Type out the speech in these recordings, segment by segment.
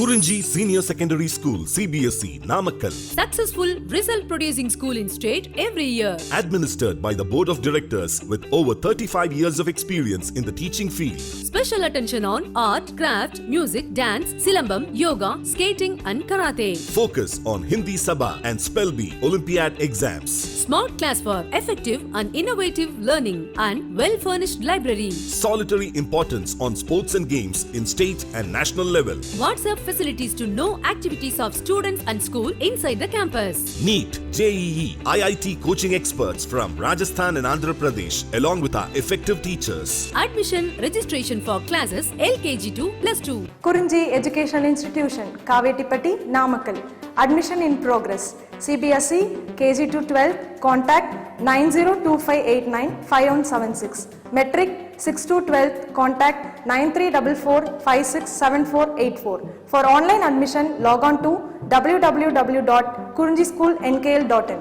Kurinji Senior Secondary School, CBSE, Namakkal. Successful result producing school in state every year. Administered by the Board of Directors with over 35 years of experience in the teaching field. Special attention on art, craft, music, dance, silambam, yoga, skating and karate. Focus on Hindi Sabha and Spell Bee Olympiad exams. Smart class for effective and innovative learning and well-furnished library. Solitary importance on sports and games in state and national level. WhatsApp facilities to know activities of students and school inside the campus. NEET, JEE, IIT coaching experts from Rajasthan and Andhra Pradesh along with our effective teachers. Admission registration for classes LKG to +2. Kurinji Educational Institution, Kavetipatti, Namakkal. Admission in progress. CBSE, KG to 12, contact 9025895176. Metric 6 to 12, contact 9344567484. For online admission, log on to www.kurinjischoolnkl.in.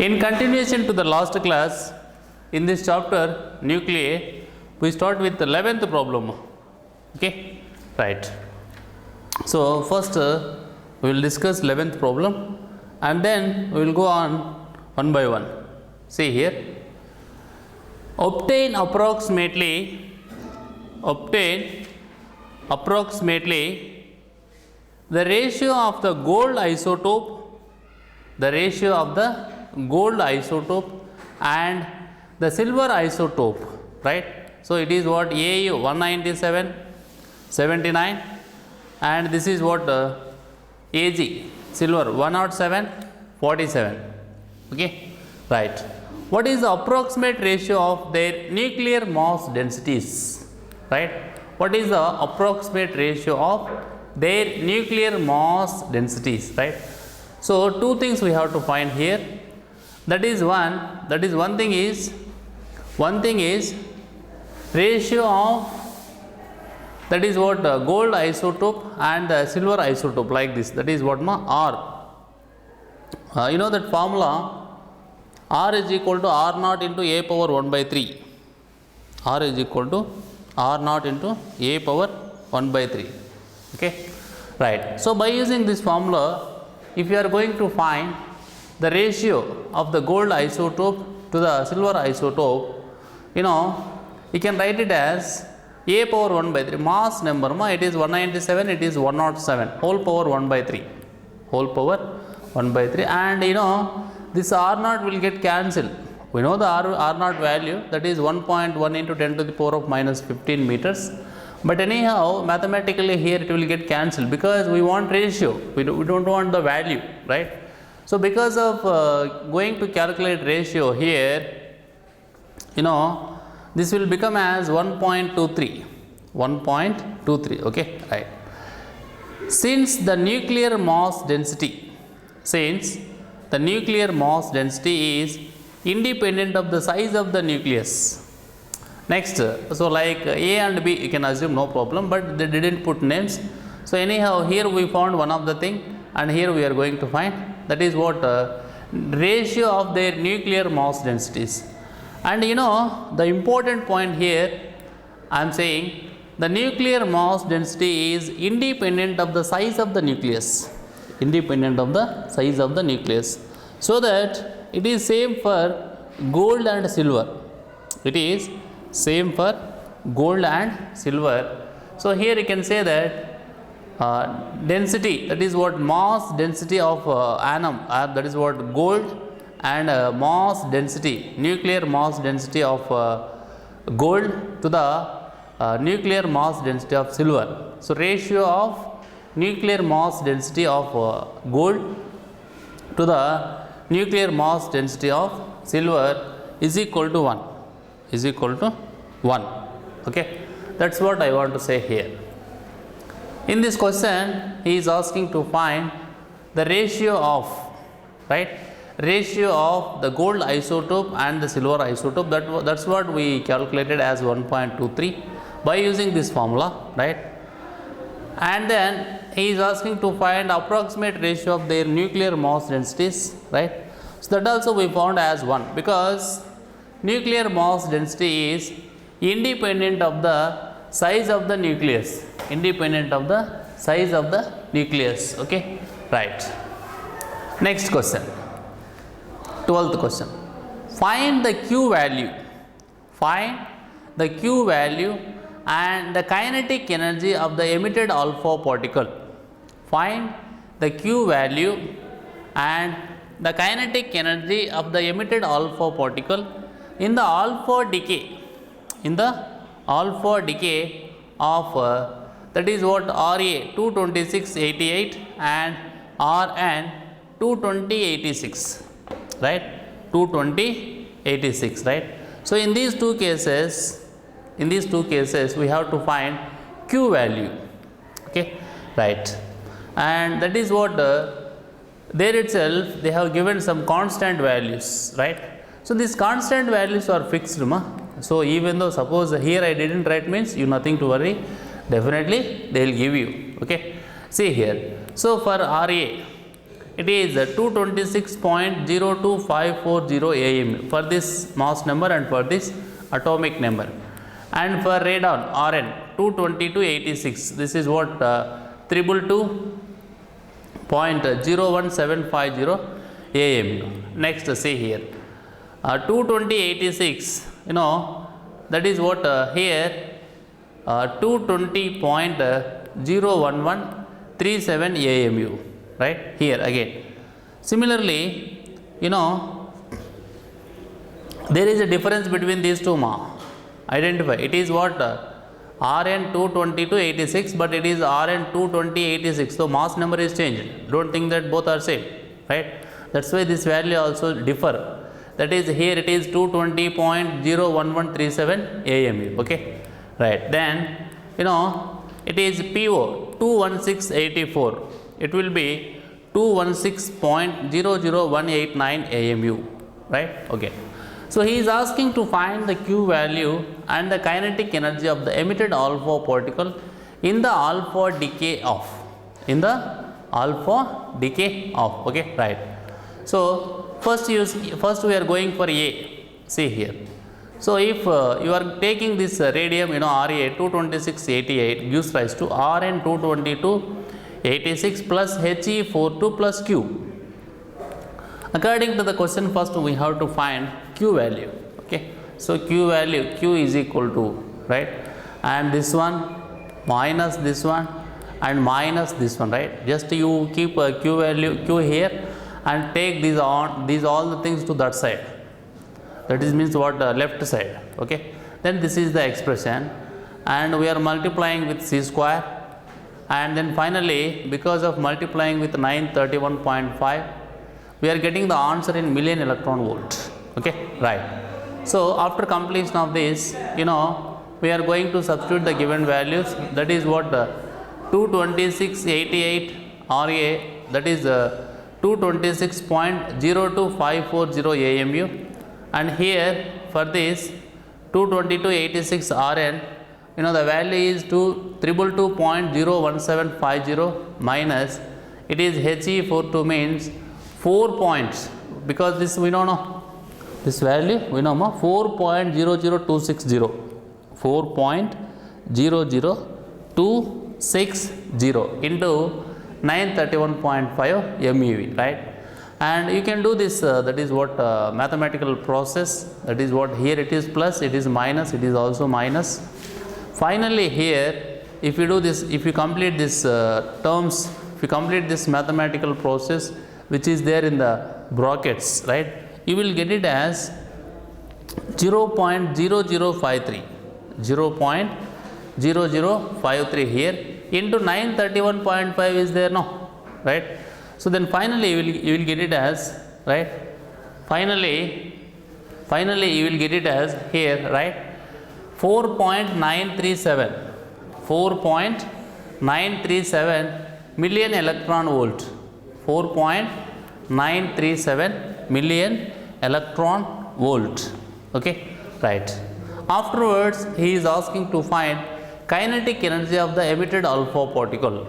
In continuation to the last class, in this chapter nuclei, we start with the 11th problem. Okay, right. So first we will discuss 11th problem and then we will go on one by one. See here, obtain approximately the ratio of the gold isotope and the silver isotope, right? So it is what AU 197, 79 and this is what AG silver 107, 47. Okay, right. What is the approximate ratio of their nuclear mass densities, right? What is the approximate ratio of their nuclear mass densities, right? So two things we have to find here. One thing is ratio of, that is what gold isotope and silver isotope, like this, that is what R. You know that formula, R is equal to R naught into A power 1 by 3. R is equal to R naught into A power 1 by 3. Okay, right. So by using this formula, if you are going to find the ratio of the gold isotope to the silver isotope, you know, you can write it as A power 1 by 3. Mass number, it is 197, it is 107, whole power 1 by 3. Whole power 1 by 3. And you know, this R naught will get cancelled. We know the R naught value, that is 1.1 into 10 to the power of minus 15 meters. But anyhow, mathematically here it will get cancelled because we want ratio, we don't want the value, right? So because of going to calculate ratio here, you know, this will become as 1.23, okay, right. Since the nuclear mass density is independent of the size of the nucleus. Next, so like A and B you can assume no problem, but they didn't put names. So anyhow, here we found one of the thing and here we are going to find, that is what ratio of their nuclear mass densities. And you know, the important point here, I am saying the nuclear mass density is independent of the size of the nucleus, so that it is same for gold and silver. It is same for gold and silver. So here you can say that density, that is what mass density of atom, that is what gold, and mass density, nuclear mass density of gold to the nuclear mass density of silver. So ratio of nuclear mass density of gold to the nuclear mass density of silver is equal to 1. Okay, that's what I want to say here. In this question, he is asking to find the ratio of, right, ratio of the gold isotope and the silver isotope. That's what we calculated as 1.23 by using this formula, right? And then he is asking to find approximate ratio of their nuclear mass densities, right? So that also we found as 1, because nuclear mass density is independent of the size of the nucleus, independent of the size of the nucleus. Okay, right. Next question, 12th question. Find the Q value. Find the Q value and the kinetic energy of the emitted alpha particle. Find the Q value and the kinetic energy of the emitted alpha particle in the alpha decay. In the alpha decay of that is what Ra 22688 and Rn 22086, right? 22086, right? So in these two cases, we have to find Q value. Okay, right? And that is what there itself they have given some constant values, right? So these constant values are fixed, so even though suppose here I didn't write means you nothing to worry, definitely they will give you. Okay, see here. So for Ra it is 226.02540 AMU for this mass number and for this atomic number, and for radon Rn 22286, this is what 222.01750 AMU. Next see here 22086, that is what here 220.01137 AMU, right? Here again similarly, there is a difference between these two identify. It is what Rn 22286, but it is Rn 22086, so mass number is changed. Don't think that both are same, right? That's why this value also differ. That is here it is 220.01137 AMU. Okay, right? Then it is PO 21684, it will be 216.00189 AMU, right? Okay, so he is asking to find the Q value and the kinetic energy of the emitted alpha particle in the alpha decay of. Okay, right? So first we are going for A. See here. So if you are taking this radium, Ra 22688 gives rise to Rn 22286 plus He42 plus Q. According to the question, first we have to find Q value. Okay, so Q value, Q is equal to, right, and this one minus this one and minus this one, right? Just you keep a Q value, Q here, and take these all the things to that side. That is means what left side. Okay, then this is the expression, and we are multiplying with C square, and then finally because of multiplying with 931.5, we are getting the answer in million electron volt. Okay, right? So after completion of this, we are going to substitute the given values. That is what 22688 Ra, that is 226.02540 AMU, and here for this 22286 Rn, the value is 222.01750 minus, it is He42 means 4 points, because this we don't know, this value we know 4.00260, 4.00260 into 931.5 MeV, right? And you can do this, that is what mathematical process, that is what here it is plus, it is minus, it is also minus. Finally here, if you do this, if you complete this terms, if you complete this mathematical process which is there in the brackets, right, you will get it as 0.0053, 0.0053 here into 931.5 is there, no, right? So then finally you will get it as, right, finally you will get it as here, right, 4.937 million electron volt, 4.937 million electron volt. Okay, right? Afterwards he is asking to find kinetic energy of the emitted alpha particle,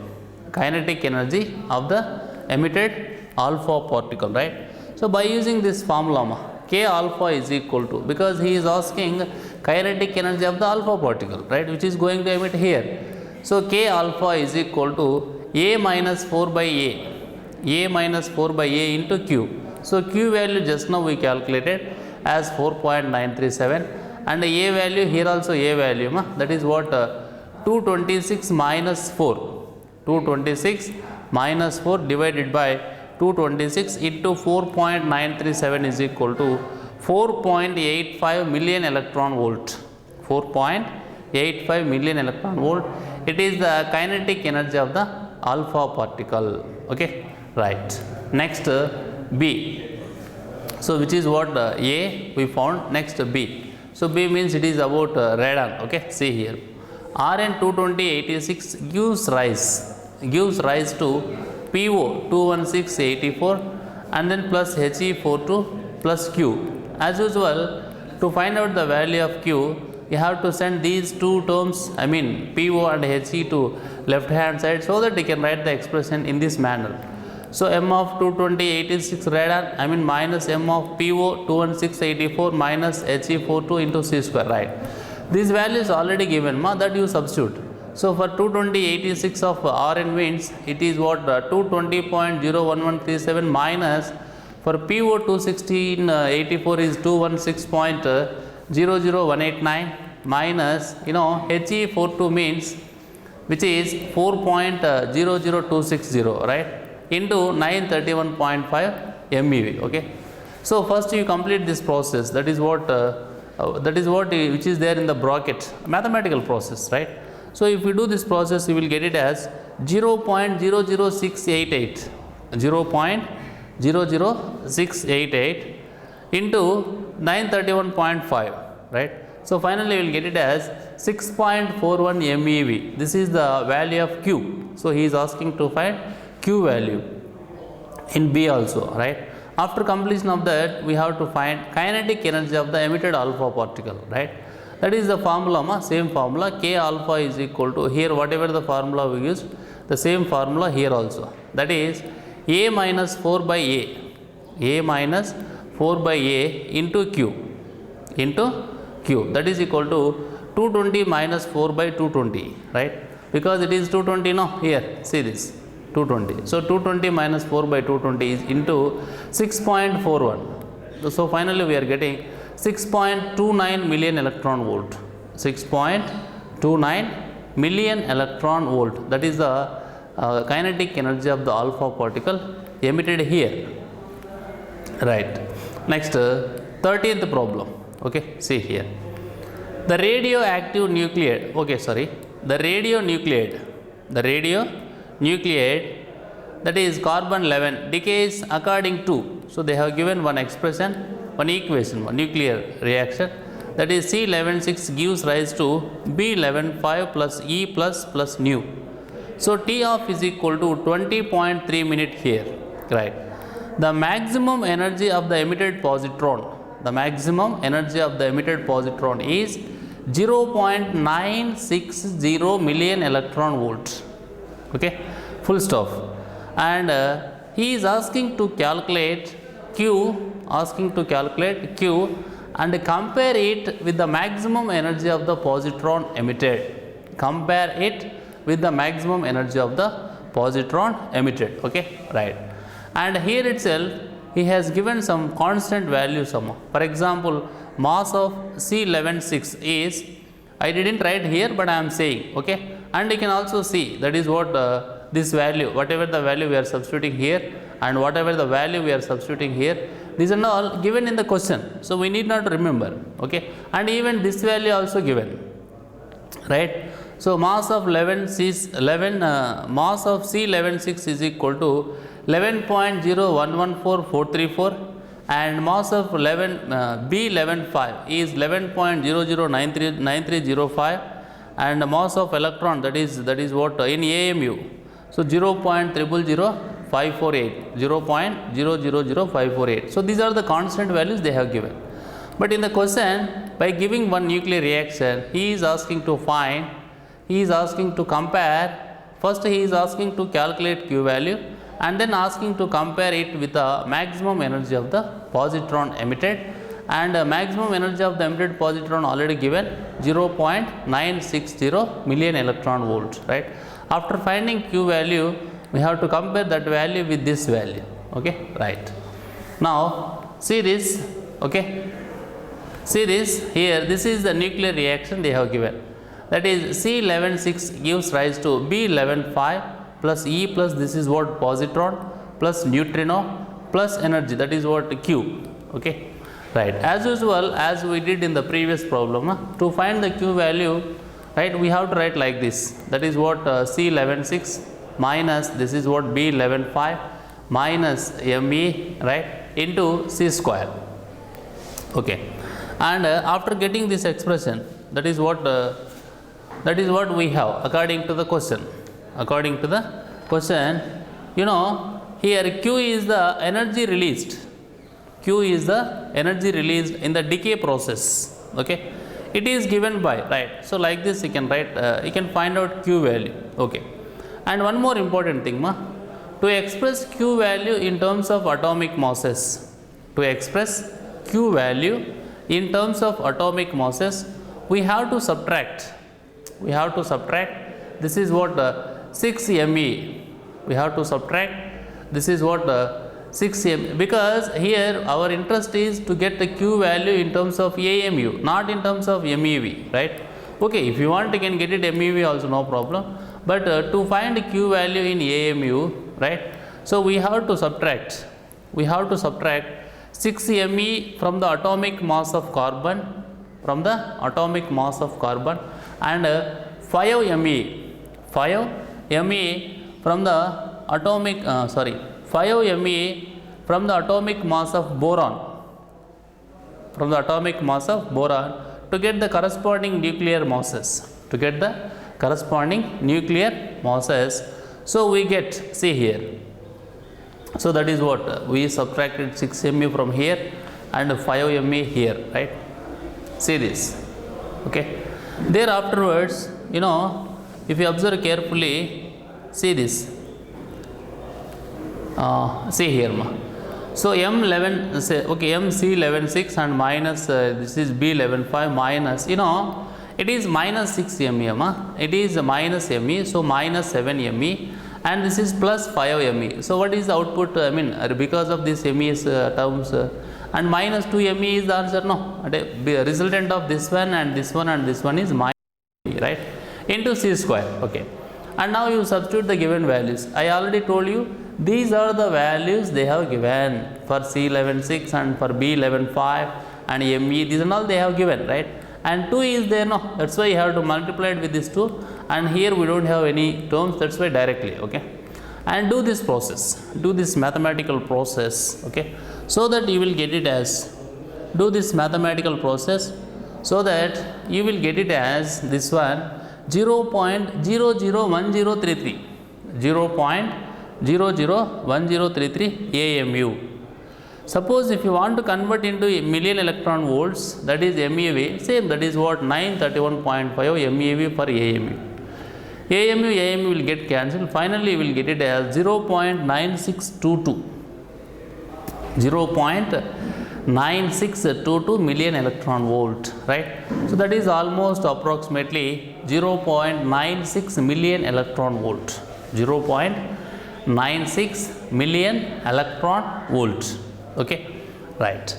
kinetic energy of the emitted alpha particle, right? So by using this formula, K alpha is equal to, because he is asking kinetic energy of the alpha particle, right, which is going to emit here. So K alpha is equal to A minus 4 by A minus 4 by A into Q. So Q value just now we calculated as 4.937, and A value here also A value, that is what 226 minus 4, 226 minus 4 divided by 226 into 4.937 is equal to 4.85 million electron volt. 4.85 million electron volt. It is the kinetic energy of the alpha particle. Okay, right. Next B. So which is what A we found. Next B. So B means it is about radon. Okay, see here. Rn 22086 gives rise to PO 21684 and then plus He42 plus Q. As usual, to find out the value of Q, you have to send these two terms, I mean PO and He to left hand side, so that you can write the expression in this manner. So M of 22086 radon, I mean minus M of PO 21684 minus He42 into C square, right? This value is already given, that you substitute. So for 22086 of Rn means it is what 220.01137 minus for PO 21684 is 216.00189 minus He42 means which is 4.00260, right, into 931.5 MeV. Okay. So first you complete this process, that is what which is there in the bracket, mathematical process, right. So if you do this process, you will get it as 0.00688, 0.00688 into 931.5, right. So finally you will get it as 6.41 MeV. This is the value of Q. So he is asking to find Q value in B also, right. After completion of that, we have to find kinetic energy of the emitted alpha particle, right. That is the formula, same formula. K alpha is equal to, here whatever the formula we used, the same formula here also. That is A minus 4 by A minus 4 by A into Q. That is equal to 220 minus 4 by 220, right. Because it is 220 now, here, see this. 220. So 220 minus 4 by 220 is into 6.41. So finally we are getting 6.29 million electron volt. 6.29 million electron volt. That is the kinetic energy of the alpha particle emitted here. Right. Next, 13th problem. Okay, see here. The radioactive nuclide. Okay, sorry. The radionuclide, that is carbon 11 decays according to, so they have given one expression, one equation, one nuclear reaction, that is C11.6 gives rise to B11.5 plus E plus nu. So T off is equal to 20.3 minute here, right. The maximum energy of the emitted positron, is 0.960 million electron volts. Okay, full stop. And he is asking to calculate Q, and compare it with the maximum energy of the positron emitted. Okay, right. And here itself he has given some constant value some. For example, mass of C11.6 is, I didn't write here but I am saying, okay, and you can also see that is what this value, whatever the value we are substituting here and whatever the value we are substituting here, these are all given in the question, so we need not remember, okay, and even this value also given, right. So mass of mass of C11.6 is equal to 11.011434, and mass of B11.5 is 11.009305, and mass of electron, that is what in AMU, so 0.000548. So these are the constant values they have given. But in the question, by giving one nuclear reaction, he is asking to compare. First he is asking to calculate Q value, and then asking to compare it with the maximum energy of the positron emitted, and maximum energy of the emitted positron already given 0.960 million electron volts, right. After finding Q value, we have to compare that value with this value, okay, right. Now see this, okay, see this here, this is the nuclear reaction they have given, that is C11.6 gives rise to B11.5 plus E plus this is what positron plus neutrino plus energy, that is what Q, okay, right. As usual, as we did in the previous problem, to find the Q value, right, we have to write like this, that is what C11.6 minus this is what B11.5 minus ME, right, into C square, okay. And after getting this expression, that is what we have according to the question. According to the question, you know, here Q is the energy released. Q is the energy released in the decay process, okay. It is given by, right. So like this you can write, you can find out Q value, okay. And one more important thing, to express Q value in terms of atomic masses, to express Q value in terms of atomic masses, we have to subtract, this is what 6 ME, we have to subtract, this is what 6 ME, because here our interest is to get the Q value in terms of AMU, not in terms of MEV, right. Okay, if you want you can get it MEV also, no problem, but to find Q value in AMU, right, so we have to subtract 6 ME from the atomic mass of carbon, and 5 ME from the atomic 5 ME from the atomic mass of boron, to get the corresponding nuclear masses, so we get, see here, so that is what we subtracted 6 ME from here and 5 ME here, right. See this, okay. There afterwards, you know, if you observe carefully, see this, see here, so M11, say, okay, MC11.6 and minus this is B11.5 minus, you know, it is minus 6 ME, it is minus ME, so minus 7 ME, and this is plus 5 ME. So what is the output? I mean, because of this ME's terms, and minus 2 ME is the answer, no, the resultant of this one and this one and this one is minus ME, right, into C square, okay. And now you substitute the given values. I already told you these are the values they have given for C11.6 and for B11.5 and ME, these and all they have given, right. And 2 is there, no, that's why you have to multiply it with this 2, and here we don't have any terms, that's why directly, okay. And do this process, do this mathematical process, okay, so that you will get it as, do this mathematical process so that you will get it as this one 0.001033 AMU. Suppose if you want to convert into a million electron volts, that is MeV, same, that is what 931.5 MeV per AMU. AMU will get cancelled, finally you will get it as 0.9622 million electron volt, right. So that is almost approximately 0.96 million electron volt, 0.96 million electron volts, okay, right.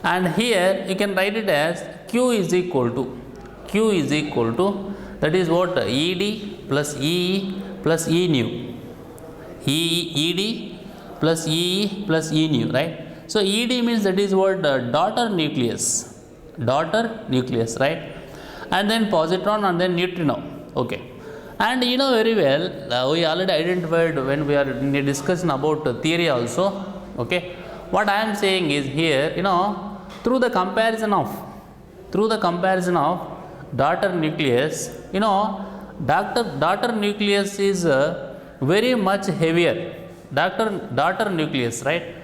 And here you can write it as Q is equal to that is what ED plus EE plus E nu, ED plus EE plus E nu, right. So ED means that is what daughter nucleus, right, and then positron and then neutrino, okay. And you know very well, we already identified when we are in a discussion about theory also, okay. What I am saying is here, you know, through the comparison of daughter nucleus, you know, daughter nucleus is very much heavier, daughter nucleus, right.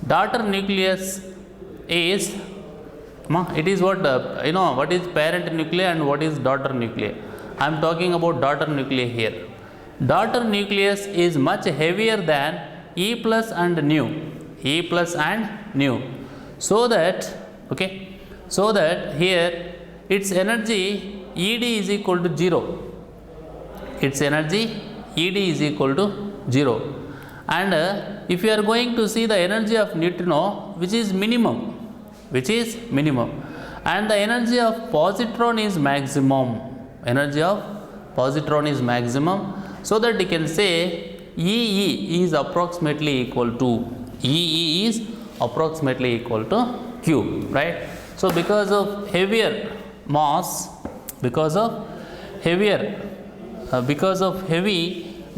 Daughter nucleus is, it is what, you know, what is parent nuclei and what is daughter nuclei. I am talking about daughter nuclei here. Daughter nucleus is much heavier than E plus and nu, so that, okay, so that here its energy ED is equal to 0. Its energy ED is equal to 0. And if you are going to see the energy of neutrino, which is minimum, and the energy of positron is maximum, so that you can say EE is approximately equal to Q, right? So because of heavier mass, because of heavy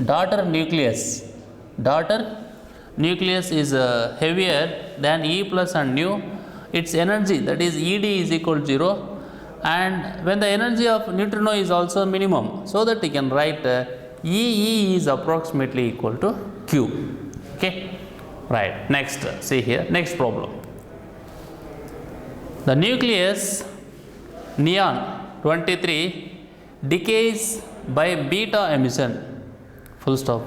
daughter nucleus is heavier than E plus and nu, its energy, that is ED, is equal to 0, and when the energy of neutrino is also minimum, so that you can write EE is approximately equal to Q. Okay, right. Next, see here, next problem. The nucleus neon 23 decays by beta emission. Full stop.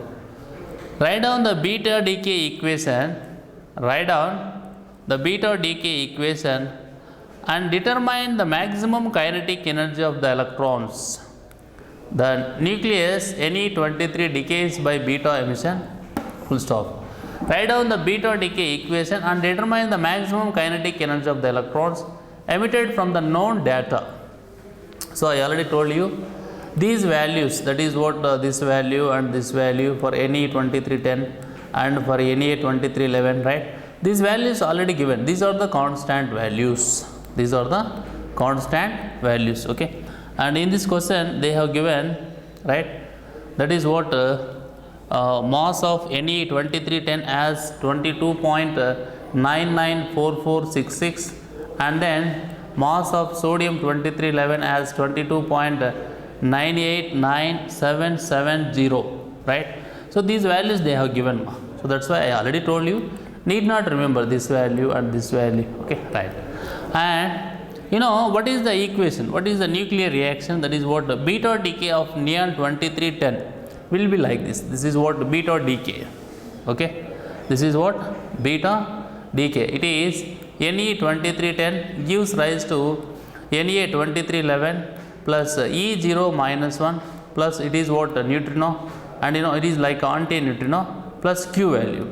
Write down the beta decay equation. And determine the maximum kinetic energy of the electrons. The nucleus Ne23 decays by beta emission. Full stop. Write down the beta decay equation and determine the maximum kinetic energy of the electrons emitted from the known data. So I already told you these values, that is what this value and this value for Ne2310 and for Na2311, right? These values already given. These are the constant values. Okay. And in this question they have given, right, that is what mass of Ne2310 as 22.994466, and then mass of sodium 2311 as 22.989770, right? So these values they have given. So that's why I already told you, need not remember this value and this value. Okay, right. And you know what is the equation, what is the nuclear reaction, that is what the beta decay of neon 2310 will be like this. This is what beta decay. Okay, this is what beta decay. It is Ne2310 gives rise to Na2311 plus E0 minus 1 plus it is what neutrino, and you know it is like anti-neutrino plus Q value,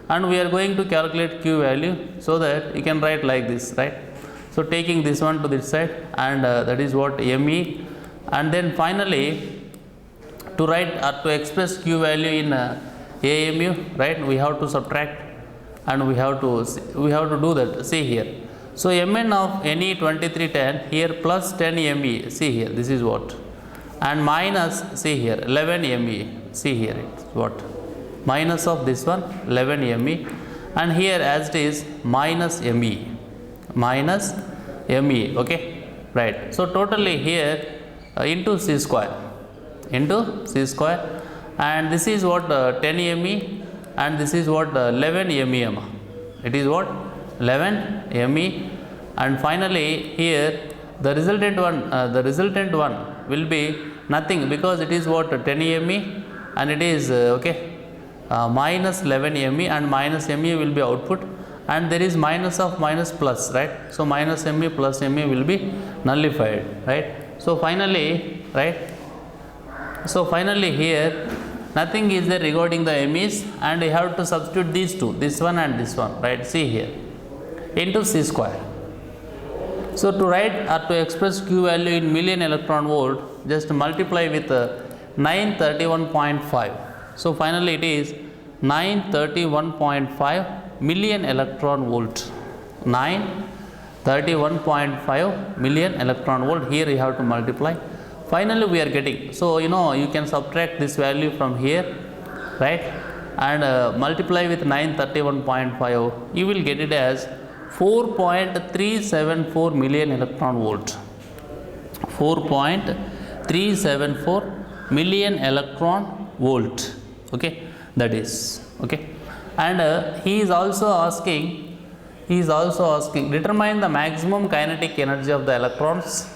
and we are going to calculate Q value, so that you can write like this, right? So taking this one to this side, and that is what Me, and then finally to write or to express Q value in AMU, right, we have to subtract and we have to do that. See here, so Mn of Ne2310 here plus 10 Me, see here, this is what, and minus, see here, 11 Me, see here, it's what, minus of this one 11 Me, and here as it is minus Me, okay, right. So totally here into C square, and this is what 10 Me, and this is what 11 Me, it is what 11 Me, and finally here the resultant one will be nothing, because it is what 10 Me, and it is okay, minus 11 Me, and minus Me will be output, and there is minus of minus plus, right? So minus Me plus Me will be nullified, right? So finally, right, so finally here nothing is there regarding the Me's, and you have to substitute these two, this one and this one, right? See here, into C square. So to write or to express Q value in million electron volt, just multiply with 931.5. So finally it is 931.5 million electron volt. 931.5 million electron volt. Here you have to multiply. Finally we are getting, so you know you can subtract this value from here, right, and multiply with 931.5, you will get it as 4.374 million electron volt. 4.374 million electron volt. Okay, that is okay. And he is also asking determine the maximum kinetic energy of the electrons,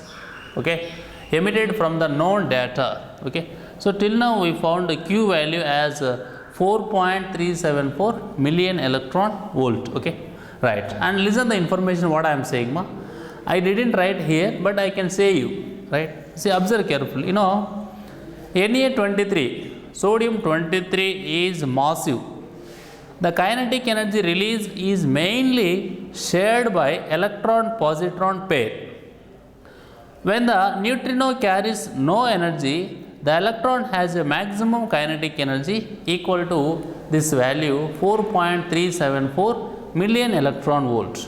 okay, emitted from the known data. Okay, so till now we found the Q value as 4.374 million electron volt. Okay, right, and listen the information what I am saying, ma. I didn't write here, but I can say you, right? See, observe carefully. You know, Na23, sodium 23 is massive. The kinetic energy release is mainly shared by electron-positron pair. When the neutrino carries no energy, the electron has a maximum kinetic energy equal to this value 4.374 million electron volts.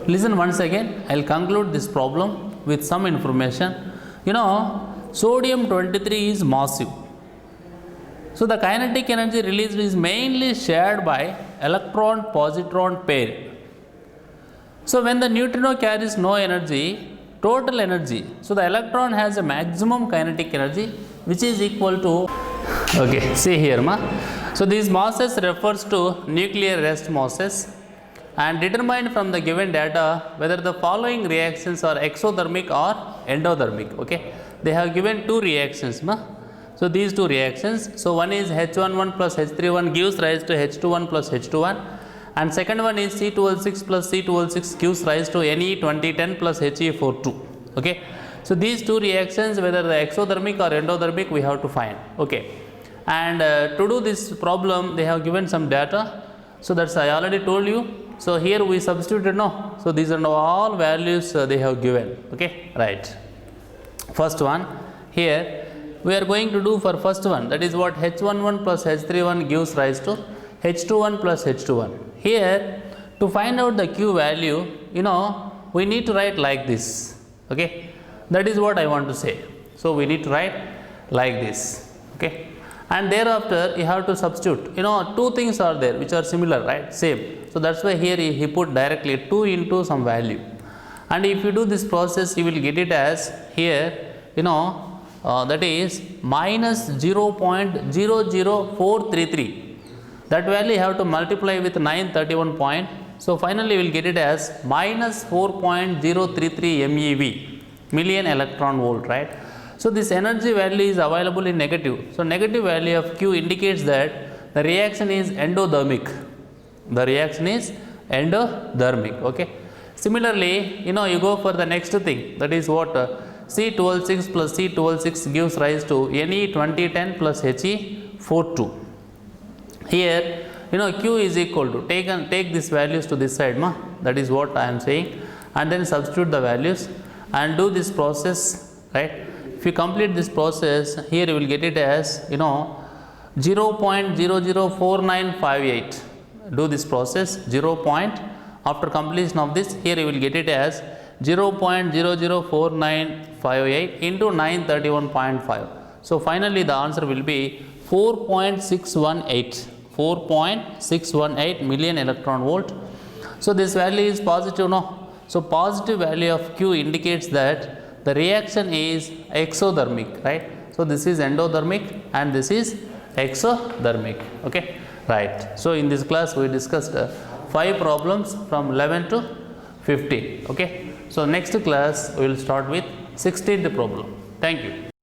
Listen once again, I will conclude this problem with some information. You know, sodium 23 is massive. So the kinetic energy released is mainly shared by electron-positron pair. So when the neutrino carries no energy, total energy, so the electron has a maximum kinetic energy which is equal to, okay, see here ma. So these masses refers to nuclear rest masses and determined from the given data whether the following reactions are exothermic or endothermic. Okay, they have given two reactions ma. So these two reactions, so one is H11 plus H31 gives rise to H21 plus H21 and second one is C2L6 plus C2L6 gives rise to Ne2010 plus He42. Okay, so these two reactions whether the exothermic or endothermic we have to find. Okay, and to do this problem they have given some data, so that's I already told you. So here we substituted no, so these are all values they have given. Okay, right. First one here we are going to do for first one, that is what H11 plus H31 gives rise to H21 plus H21. Here to find out the Q value, you know, we need to write like this. Okay, that is what I want to say. So we need to write like this. Okay, and thereafter you have to substitute. You know, two things are there which are similar, right? Same. So that's why here he put directly 2 into some value. And if you do this process, you will get it as here, you know, that is minus 0.00433. That value you have to multiply with 931 point. So finally you will get it as minus 4.033 MeV, million electron volt, right? So this energy value is available in negative. So negative value of Q indicates that the reaction is endothermic. The reaction is endothermic. Okay. Similarly, you know, you go for the next thing, that is what C2L6 plus C2L6 gives rise to Ne2010 plus He42. Here, you know, Q is equal to take these values to this side ma, that is what I am saying, and then substitute the values and do this process, right? If you complete this process, here you will get it as, you know, 0.004958. Do this process after completion of this, here you will get it as 0.004958 into 931.5. So finally the answer will be 4.618 million electron volt. So this value is positive, no? So positive value of Q indicates that the reaction is exothermic, right? So this is endothermic and this is exothermic. Okay, right. So in this class we discussed 5 problems from 11 to 15. Okay, so next class we will start with 16th problem. Thank you.